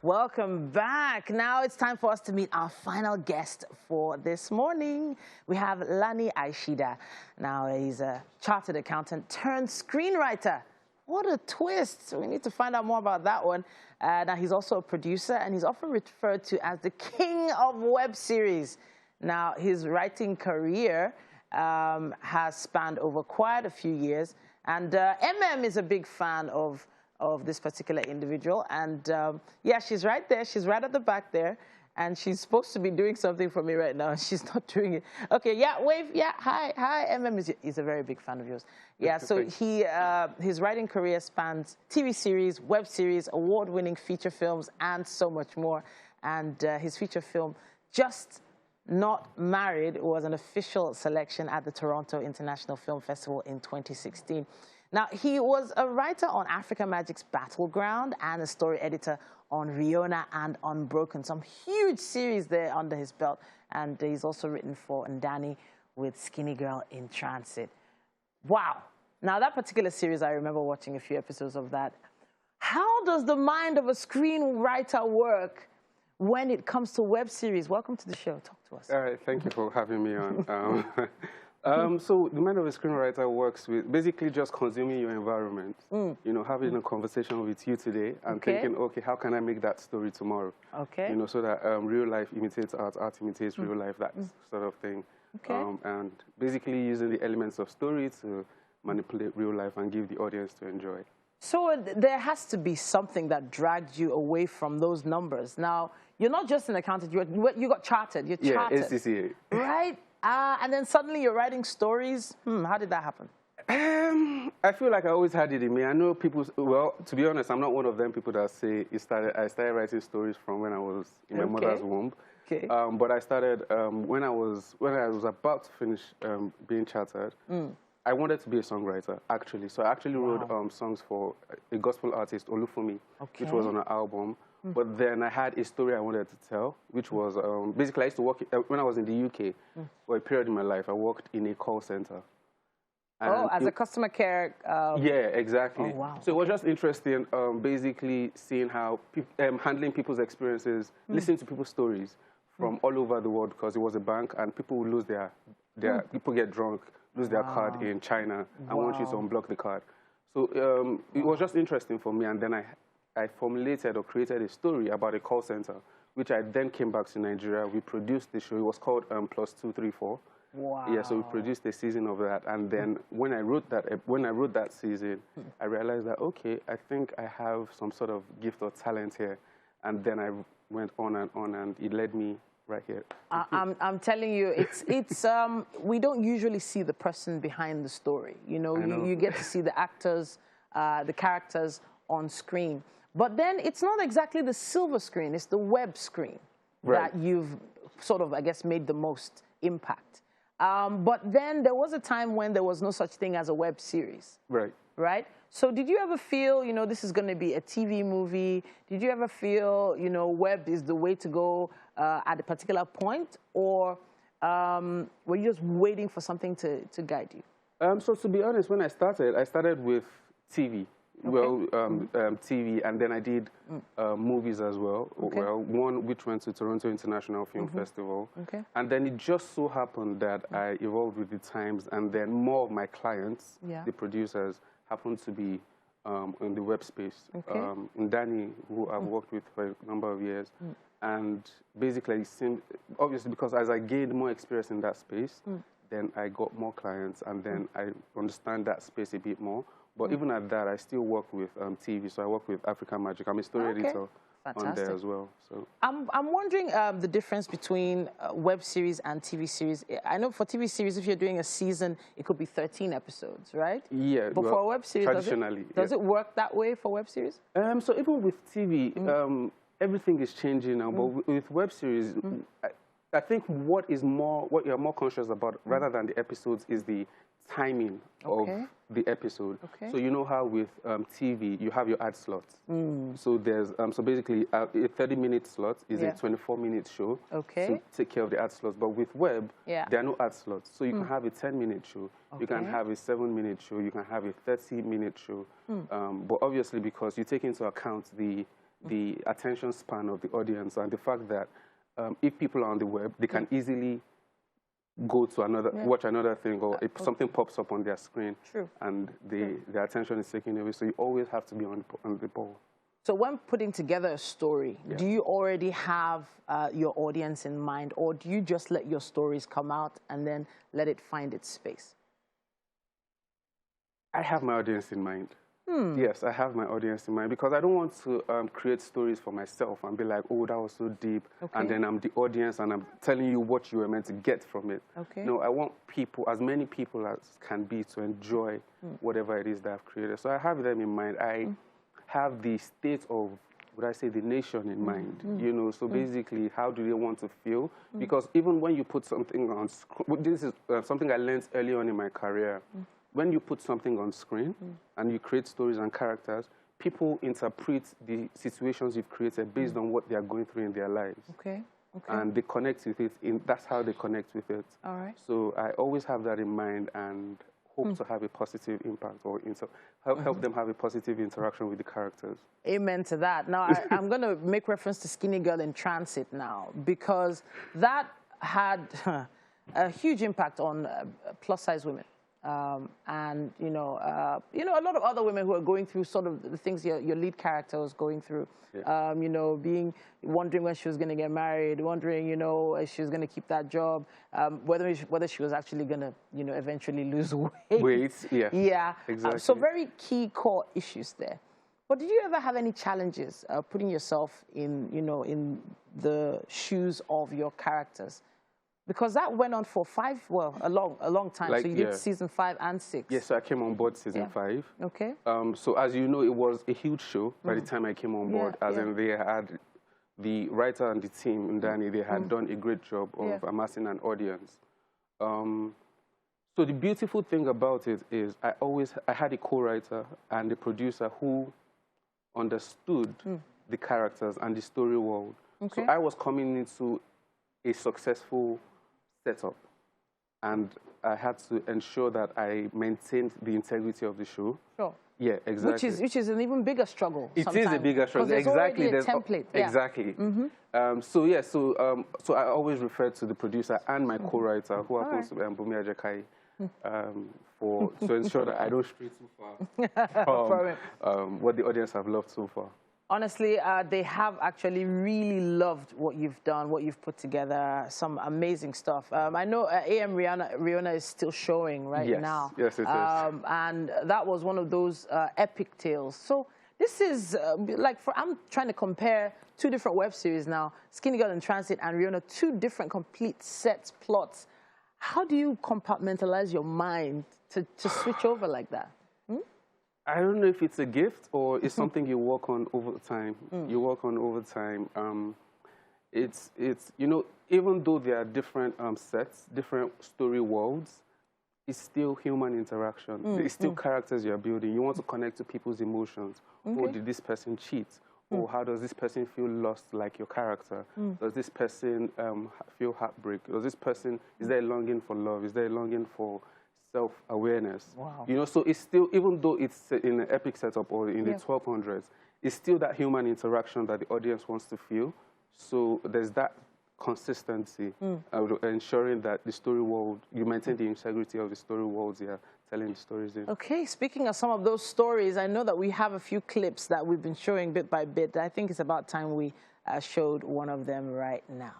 Welcome back. Now it's time for us to meet our final guest for this morning. We have Lani Asida. Now he's a chartered accountant turned screenwriter. What a twist. We need to find out more about that one. Now he's also a producer and he's often referred to as the king of web series. Now his writing career has spanned over quite a few years. And MM is a big fan of this particular individual. And yeah, she's right there. She's right at the back there. And she's supposed to be doing something for me right now. She's not doing it. Okay, yeah, wave. Yeah, hi. MM is a very big fan of yours. Yeah, so his writing career spans TV series, web series, award-winning feature films, and so much more. And his feature film, Just Not Married, was an official selection at the Toronto International Film Festival in 2016. Now, he was a writer on Africa Magic's Battleground and a story editor on Riona and Unbroken. Some huge series there under his belt. And he's also written for Ndani with Skinny Girl in Transit. Wow. Now, that particular series, I remember watching a few episodes of that. How does the mind of a screenwriter work when it comes to web series? Welcome to the show. Talk to us. All right. Thank you for having me on. So the mind of a screenwriter works with basically just consuming your environment, you know, having a conversation with you today and thinking, okay, how can I make that story tomorrow? Okay. You know, so that real life imitates art, art imitates real life, that sort of thing. Okay. And basically using the elements of story to manipulate real life and give the audience to enjoy. So there has to be something that dragged you away from those numbers. Now, you're not just an accountant, you got chartered, you're chartered. Yeah, SCCA. Right? And then suddenly you're writing stories. How did that happen? I feel like I always had it in me. I know people, well, to be honest, I'm not one of them people that say I started writing stories from when I was in my mother's womb. Okay. But I started when I was about to finish being chartered. I wanted to be a songwriter, actually. So I actually wrote songs for a gospel artist, Olufumi, which was on an album. But then I had a story I wanted to tell, which was basically I used to work, when I was in the UK, for a period in my life, I worked in a call center. And as a customer care? Yeah, exactly. Oh, wow. So it was just interesting, basically seeing how, handling people's experiences, listening to people's stories from all over the world, because it was a bank and people would lose people get drunk, lose their card in China and want you to unblock the card. So it was just interesting for me, and then I formulated or created a story about a call center, which I then came back to Nigeria. We produced the show. It was called +234. Wow. Yeah, so we produced a season of that, and then when I wrote that season, I realized that okay, I think I have some sort of gift or talent here, and then I went on, and it led me right here. I'm telling you, it's we don't usually see the person behind the story. You know, you get to see the actors, the characters on screen. But then it's not exactly the silver screen, it's the web screen that you've sort of, I guess, made the most impact. But then there was a time when there was no such thing as a web series. Right? So did you ever feel, you know, this is going to be a TV movie? Did you ever feel, you know, web is the way to go at a particular point? Or were you just waiting for something to guide you? So to be honest, when I started with TV. Well, TV, and then I did movies as well. Well, one which went to Toronto International Film Festival. And then it just so happened that I evolved with the times, and then more of my clients, the producers, happened to be in the web space. Ndani, who I've worked with for a number of years. And basically, it seemed, obviously, because as I gained more experience in that space, then I got more clients, and then I understand that space a bit more. But even at that, I still work with TV. So I work with Africa Magic. I'm a story editor on there as well. So I'm wondering the difference between web series and TV series. I know for TV series, if you're doing a season, it could be 13 episodes, right? Yeah. But for a web series, does it work that way for web series? So even with TV, everything is changing now. But with web series, I think what you're more conscious about, rather than the episodes, is the timing of the episode. So you know how with TV you have your ad slots. So there's so basically a 30-minute slot is a 24-minute show. So take care of the ad slots. But with web, there are no ad slots. So you can have a 10-minute show, you can have a 7-minute show, you can have a 30-minute show. But obviously, because you take into account the the attention span of the audience, and the fact that if people are on the web, they can easily go to another, watch another thing, or if something pops up on their screen, and their attention is taken away. So you always have to be on the ball. So when putting together a story, do you already have your audience in mind, or do you just let your stories come out and then let it find its space? I have my audience in mind. Yes, I have my audience in mind, because I don't want to create stories for myself and be like, oh, that was so deep, and then I'm the audience and I'm telling you what you were meant to get from it. No, I want people, as many people as can be, to enjoy whatever it is that I've created. So I have them in mind. I have the state of, would I say, the nation in mind, you know, so basically, how do they want to feel? Because even when you put something on screen, this is something I learned early on in my career. When you put something on screen and you create stories and characters, people interpret the situations you've created based on what they are going through in their lives. And they connect with it. That's how they connect with it. All right. So I always have that in mind and hope to have a positive impact, or help them have a positive interaction with the characters. Amen to that. Now, I'm going to make reference to Skinny Girl in Transit now, because that had a huge impact on plus-size women. And, you know, a lot of other women who are going through sort of the things your lead character was going through. You know, wondering when she was going to get married, wondering, you know, if she was going to keep that job, whether she was actually going to, you know, eventually lose weight. Yeah, exactly. So very key core issues there. But did you ever have any challenges putting yourself in, you know, in the shoes of your characters? Because that went on for a long time. Like, so you did season 5 and 6. Yes, so I came on board season 5. Okay. So as you know, it was a huge show by the time I came on board. As in, they had the writer and the team in Danny. They had done a great job of amassing an audience. So the beautiful thing about it is, I had a co-writer and a producer who understood the characters and the story world. So I was coming into a successful setup, and I had to ensure that I maintained the integrity of the show. Sure. Yeah, exactly. Which is an even bigger struggle. It is a bigger struggle. Exactly. There's already a template. Exactly. So I always refer to the producer and my co-writer, who happens to be Bumi Ajakai, to ensure that I don't stray too far from what the audience have loved so far. Honestly, they have actually really loved what you've done, what you've put together, some amazing stuff. I know AM Rihanna is still showing now. Yes, it is. And that was one of those epic tales. So this is, I'm trying to compare 2 different web series now, Skinny Girl in Transit and Rihanna, 2 different complete sets, plots. How do you compartmentalize your mind to switch over like that? I don't know if it's a gift or it's something you work on over time. You work on over time. It's you know, even though there are different sets, different story worlds, it's still human interaction. It's still characters you're building. You want to connect to people's emotions. Oh, did this person cheat? Or how does this person feel lost like your character? Does this person feel heartbreak? Does this person, is there a longing for love? Is there a longing for self-awareness? Wow. You know, so it's still, even though it's in an epic setup or in the 1200s, it's still that human interaction that the audience wants to feel. So there's that consistency, ensuring that the story world, you maintain the integrity of the story worlds you're telling the stories in. Okay, speaking of some of those stories, I know that we have a few clips that we've been showing bit by bit. I think it's about time we showed one of them right now.